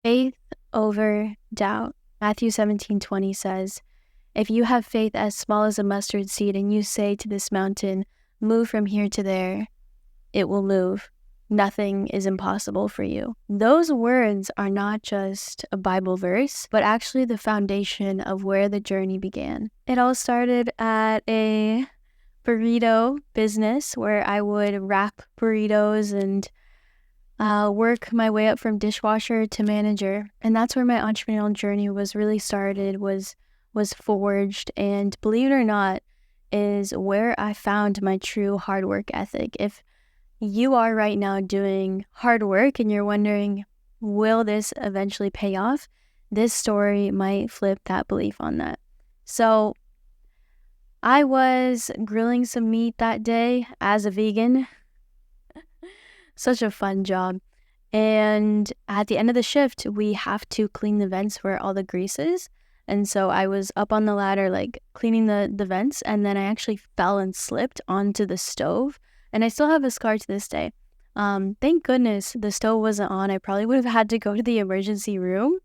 Faith over doubt. Matthew 17:20 says, "If you have faith as small as a mustard seed and you say to this mountain, 'Move from here to there,' it will move. Nothing is impossible for you." Those words are not just a Bible verse, but actually the foundation of where the journey began. It all started at a burrito business where I would wrap burritos and work my way up from dishwasher to manager. And that's where my entrepreneurial journey was really started, was forged. And believe it or not, is where I found my true hard work ethic. If you are right now doing hard work and you're wondering, will this eventually pay off? This story might flip that belief on that. So I was grilling some meat that day as a vegan. Such a fun job. And at the end of the shift, we have to clean the vents where all the grease is. And so I was up on the ladder, like cleaning the vents, and then I actually fell and slipped onto the stove. And I still have a scar to this day. Thank goodness the stove wasn't on. I probably would have had to go to the emergency room.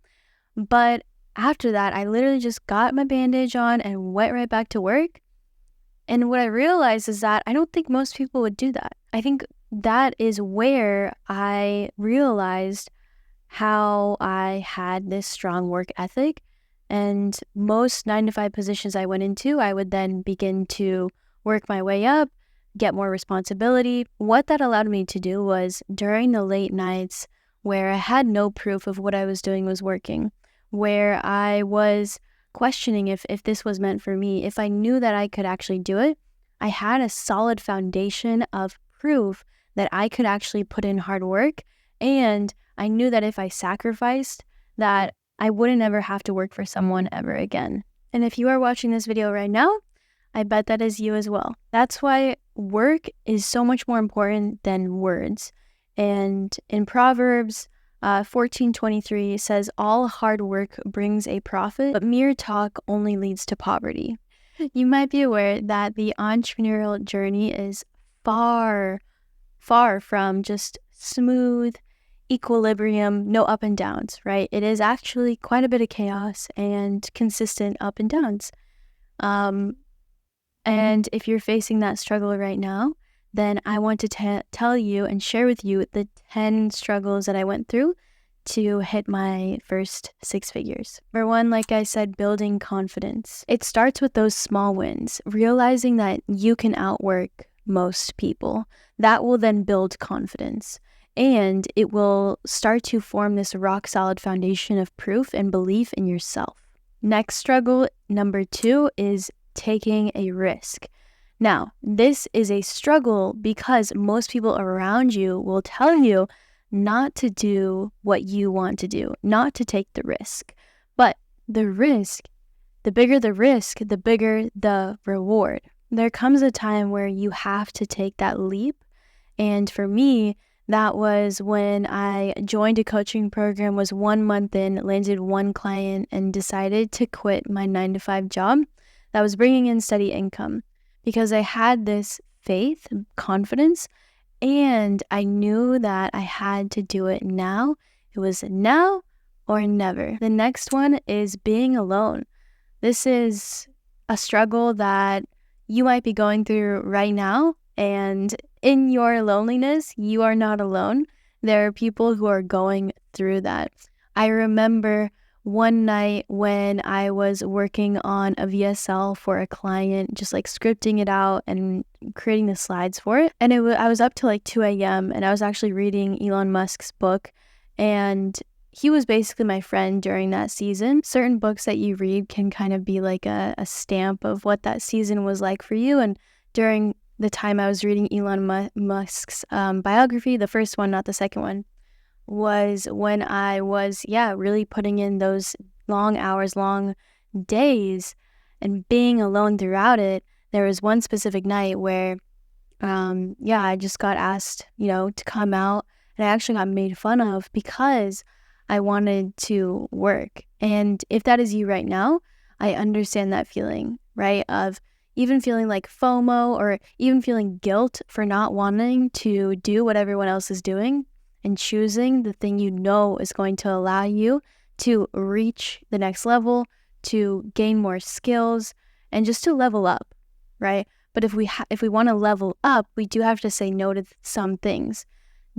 But after that, I literally just got my bandage on and went right back to work. And what I realized is that I don't think most people would do that. I think that is where I realized how I had this strong work ethic. And most 9-to-5 positions I went into, I would then begin to work my way up, get more responsibility. What that allowed me to do was during the late nights where I had no proof of what I was doing was working, where I was questioning if this was meant for me, if I knew that I could actually do it, I had a solid foundation of proof that I could actually put in hard work. And I knew that if I sacrificed, that I wouldn't ever have to work for someone ever again. And if you are watching this video right now, I bet that is you as well. That's why work is so much more important than words. And in Proverbs 14:23 says, "All hard work brings a profit, but mere talk only leads to poverty." You might be aware that the entrepreneurial journey is far from just smooth equilibrium, no up and downs, right? It is actually quite a bit of chaos and consistent up and downs. And if you're facing that struggle right now, then I want to tell you and share with you the 10 struggles that I went through to hit my first 6 figures. Number one, like I said, building confidence. It starts with those small wins, realizing that you can outwork most people. That will then build confidence. And it will start to form this rock solid foundation of proof and belief in yourself. Next struggle, number 2, is taking a risk. Now, this is a struggle because most people around you will tell you not to do what you want to do, not to take the risk. But the risk, the bigger the risk, the bigger the reward. There comes a time where you have to take that leap. And for me, that was when I joined a coaching program, was 1 month in, landed one client, and decided to quit my 9-to-5 job that was bringing in steady income because I had this faith, confidence, and I knew that I had to do it now. It was now or never. The next one is being alone. This is a struggle that you might be going through right now, and in your loneliness, you are not alone. There are people who are going through that. I remember one night when I was working on a VSL for a client, just like scripting it out and creating the slides for it. And I was up till like 2 a.m. and I was actually reading Elon Musk's book, and he was basically my friend during that season. Certain books that you read can kind of be like a stamp of what that season was like for you. And during the time I was reading Elon Musk's biography, the first one, not the second one, was when I was, really putting in those long hours, long days, and being alone throughout it. There was one specific night where, I just got asked, to come out, and I actually got made fun of because I wanted to work. And if that is you right now, I understand that feeling, right? Of even feeling like FOMO or even feeling guilt for not wanting to do what everyone else is doing. and choosing the thing you know is going to allow you to reach the next level, to gain more skills, and just to level up, right? But if we want to level up, we do have to say no to some things.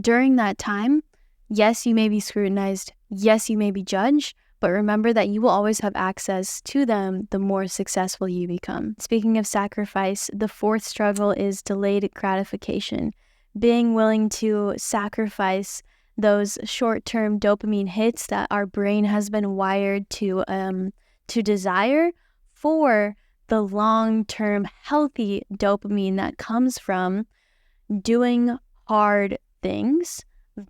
During that time, yes, you may be scrutinized. Yes, you may be judged, but remember that you will always have access to them the more successful you become. Speaking of sacrifice, the fourth struggle is delayed gratification. Being willing to sacrifice those short-term dopamine hits that our brain has been wired to desire for the long-term healthy dopamine that comes from doing hard things,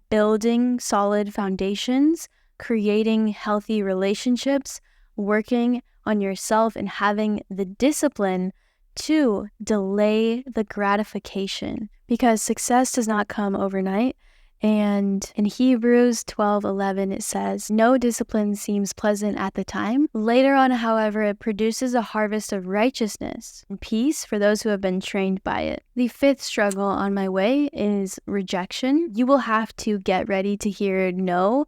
building solid foundations, creating healthy relationships, working on yourself, and having the discipline to delay the gratification, because success does not come overnight. And in Hebrews 12:11, it says, "No discipline seems pleasant at the time. Later on, however, it produces a harvest of righteousness and peace for those who have been trained by it." The fifth struggle on my way is rejection. You will have to get ready to hear no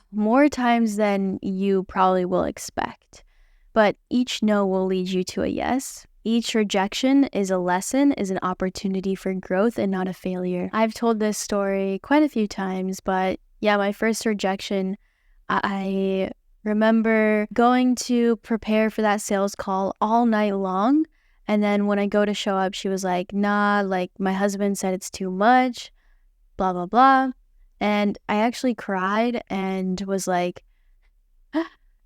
more times than you probably will expect. But each no will lead you to a yes. Each rejection is a lesson, is an opportunity for growth and not a failure. I've told this story quite a few times, but yeah, my first rejection, I remember going to prepare for that sales call all night long. And then when I go to show up, she was like, nah, like my husband said it's too much, blah, blah, blah. And I actually cried and was like,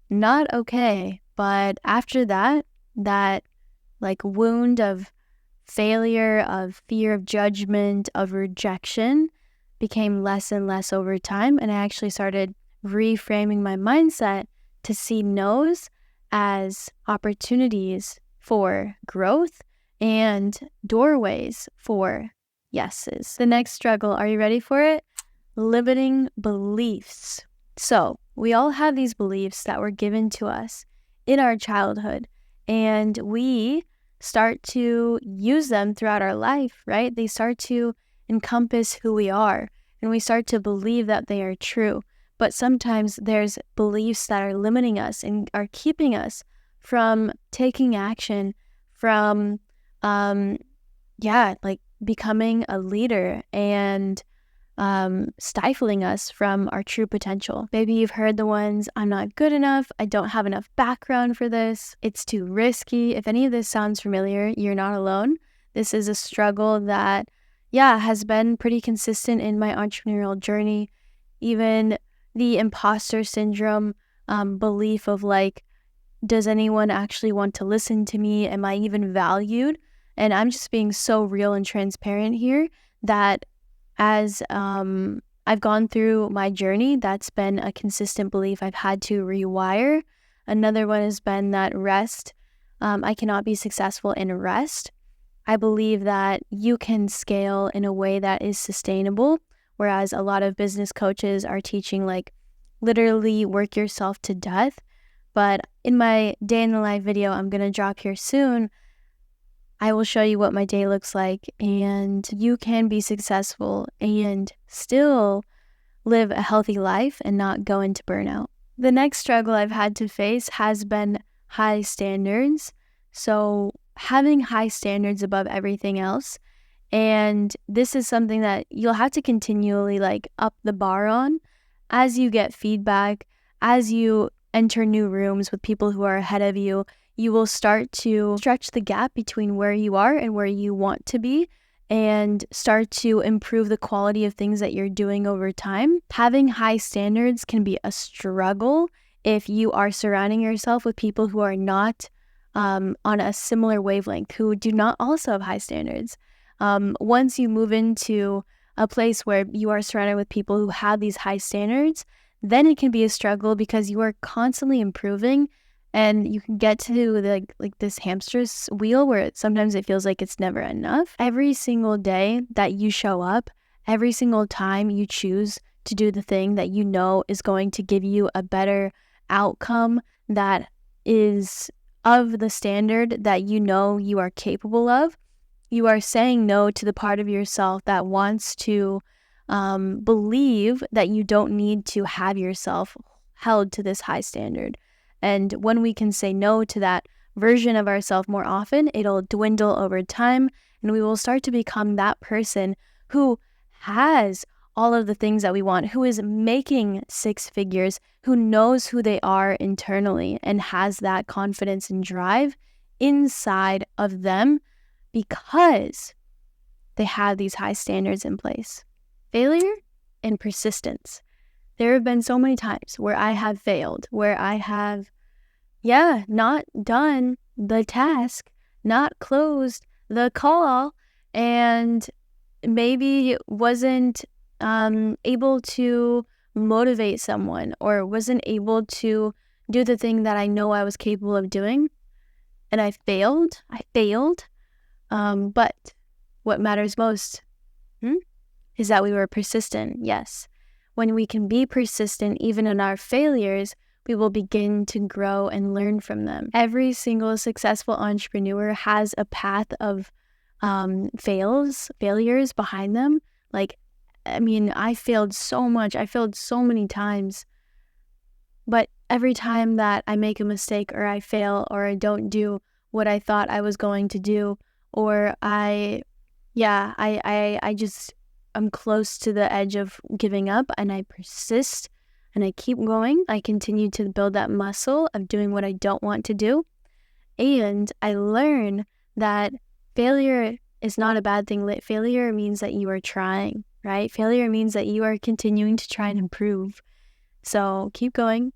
not okay. But after that like wound of failure, of fear of judgment, of rejection became less and less over time. And I actually started reframing my mindset to see no's as opportunities for growth and doorways for yeses. The next struggle, are you ready for it? Limiting beliefs. So we all have these beliefs that were given to us in our childhood, and we start to use them throughout our life, right? They start to encompass who we are, and we start to believe that they are true. But sometimes there's beliefs that are limiting us and are keeping us from taking action, from, like becoming a leader and stifling us from our true potential. Maybe you've heard the ones, I'm not good enough, I don't have enough background for this, it's too risky. If any of this sounds familiar, you're not alone. This is a struggle that, has been pretty consistent in my entrepreneurial journey. Even the imposter syndrome, belief of like, does anyone actually want to listen to me? Am I even valued? And I'm just being so real and transparent here that as I've gone through my journey, that's been a consistent belief I've had to rewire. Another one has been that rest. I cannot be successful in rest. I believe that you can scale in a way that is sustainable, whereas a lot of business coaches are teaching like literally work yourself to death. But in my day in the life video I'm going to drop here soon, I will show you what my day looks like, and you can be successful and still live a healthy life and not go into burnout. The next struggle I've had to face has been high standards. So having high standards above everything else. And this is something that you'll have to continually like up the bar on as you get feedback, as you enter new rooms with people who are ahead of you. You will start to stretch the gap between where you are and where you want to be, and start to improve the quality of things that you're doing over time. Having high standards can be a struggle if you are surrounding yourself with people who are not on a similar wavelength, who do not also have high standards. Once you move into a place where you are surrounded with people who have these high standards, then it can be a struggle because you are constantly improving. And you can get to like this hamster's wheel where sometimes it feels like it's never enough. Every single day that you show up, every single time you choose to do the thing that you know is going to give you a better outcome that is of the standard that you know you are capable of, you are saying no to the part of yourself that wants to believe that you don't need to have yourself held to this high standard. And when we can say no to that version of ourselves more often, it'll dwindle over time, and we will start to become that person who has all of the things that we want, who is making six figures, who knows who they are internally and has that confidence and drive inside of them because they have these high standards in place. Failure and persistence. There have been so many times where I have failed, where I have, not done the task, not closed the call, and maybe wasn't able to motivate someone or wasn't able to do the thing that I know I was capable of doing. And I failed. But what matters most is that we were persistent. Yes. When we can be persistent, even in our failures, we will begin to grow and learn from them. Every single successful entrepreneur has a path of failures behind them. I failed so much. I failed so many times. But every time that I make a mistake or I fail or I don't do what I thought I was going to do, or I'm close to the edge of giving up, and I persist and I keep going. I continue to build that muscle of doing what I don't want to do. And I learn that failure is not a bad thing. Failure means that you are trying, right? Failure means that you are continuing to try and improve. So keep going,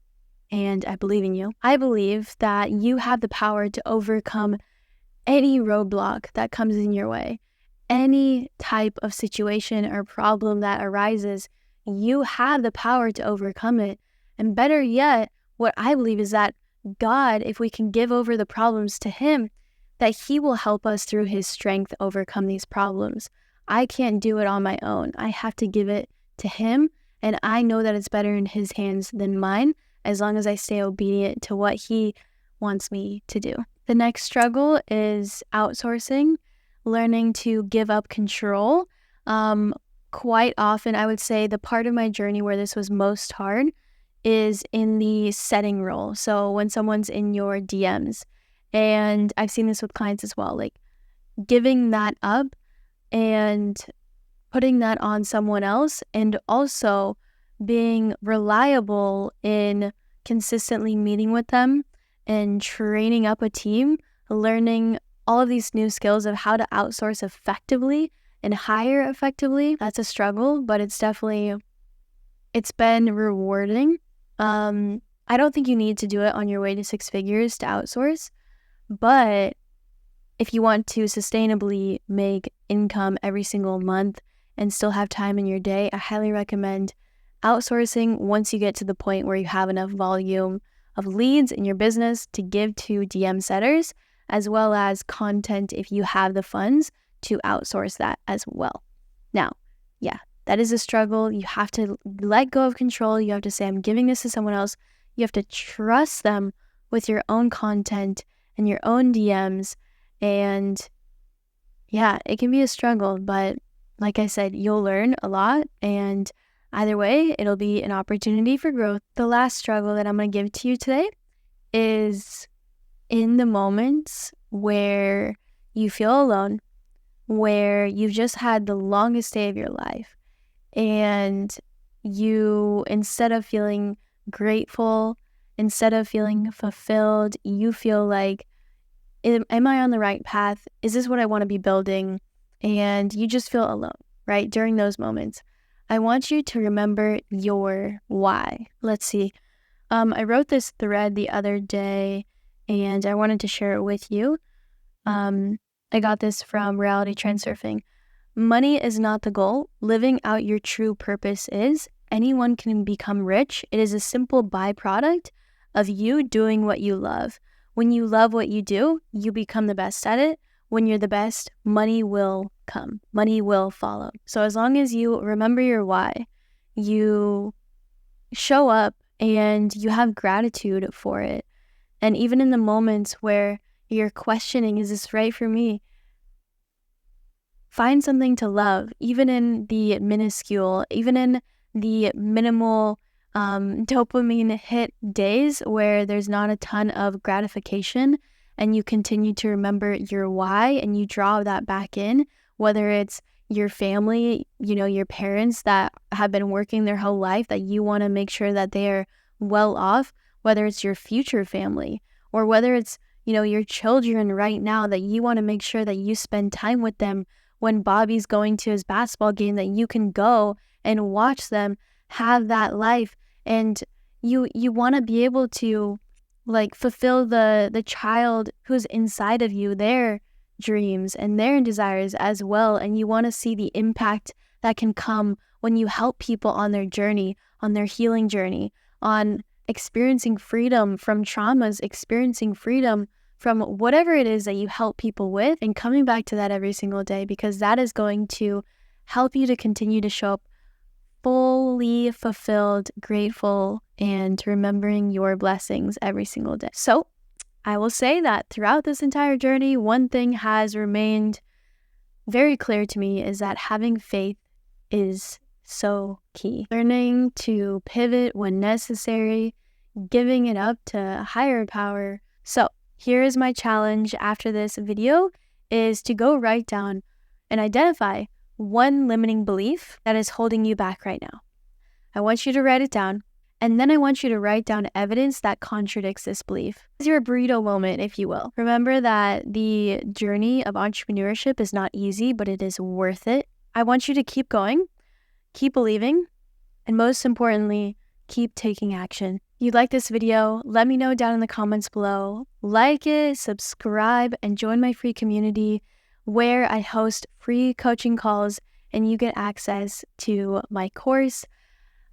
and I believe in you. I believe that you have the power to overcome any roadblock that comes in your way. Any type of situation or problem that arises, you have the power to overcome it. And better yet, what I believe is that God, if we can give over the problems to Him, that He will help us through His strength overcome these problems. I can't do it on my own. I have to give it to Him, and I know that it's better in His hands than mine, as long as I stay obedient to what He wants me to do. The next struggle is outsourcing, learning to give up control. Quite often, I would say the part of my journey where this was most hard is in the setting role. So when someone's in your DMs, and I've seen this with clients as well, like giving that up and putting that on someone else, and also being reliable in consistently meeting with them and training up a team, learning all of these new skills of how to outsource effectively and hire effectively. That's a struggle, but it's been rewarding. I don't think you need to do it on your way to six figures to outsource, but if you want to sustainably make income every single month and still have time in your day, I highly recommend outsourcing once you get to the point where you have enough volume of leads in your business to give to DM setters, as well as content if you have the funds to outsource that as well. Now, that is a struggle. You have to let go of control. You have to say, I'm giving this to someone else. You have to trust them with your own content and your own DMs. And it can be a struggle, but like I said, you'll learn a lot, and either way, it'll be an opportunity for growth. The last struggle that I'm going to give to you today is in the moments where you feel alone, where you've just had the longest day of your life, and you, instead of feeling grateful, instead of feeling fulfilled, you feel like, am I on the right path? Is this what I want to be building? And you just feel alone, right? During those moments, I want you to remember your why. Let's see. I wrote this thread the other day, and I wanted to share it with you. I got this from Reality Trend Surfing. Money is not the goal. Living out your true purpose is. Anyone can become rich. It is a simple byproduct of you doing what you love. When you love what you do, you become the best at it. When you're the best, money will come. Money will follow. So as long as you remember your why, you show up and you have gratitude for it. And even in the moments where you're questioning, is this right for me? Find something to love, even in the minuscule, even in the minimal dopamine hit days where there's not a ton of gratification, and you continue to remember your why and you draw that back in, whether it's your family, your parents that have been working their whole life that you want to make sure that they are well off, whether it's your future family, or whether it's, your children right now that you want to make sure that you spend time with them when Bobby's going to his basketball game, that you can go and watch them have that life. And you want to be able to fulfill the child who's inside of you, their dreams and their desires as well. And you want to see the impact that can come when you help people on their journey, on their healing journey, on experiencing freedom from traumas, experiencing freedom from whatever it is that you help people with, and coming back to that every single day, because that is going to help you to continue to show up fully fulfilled, grateful, and remembering your blessings every single day. So I will say that throughout this entire journey, one thing has remained very clear to me is that having faith is so key. Learning to pivot when necessary, giving it up to a higher power. So here is my challenge after this video, is to go write down and identify one limiting belief that is holding you back right now. I want you to write it down, and then I want you to write down evidence that contradicts this belief. It's your burrito moment, if you will. Remember that the journey of entrepreneurship is not easy, but it is worth it. I want you to keep going, keep believing, and most importantly, keep taking action. If you like this video, let me know down in the comments below. Like it, subscribe, and join my free community where I host free coaching calls and you get access to my course.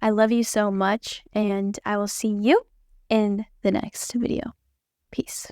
I love you so much, and I will see you in the next video. Peace.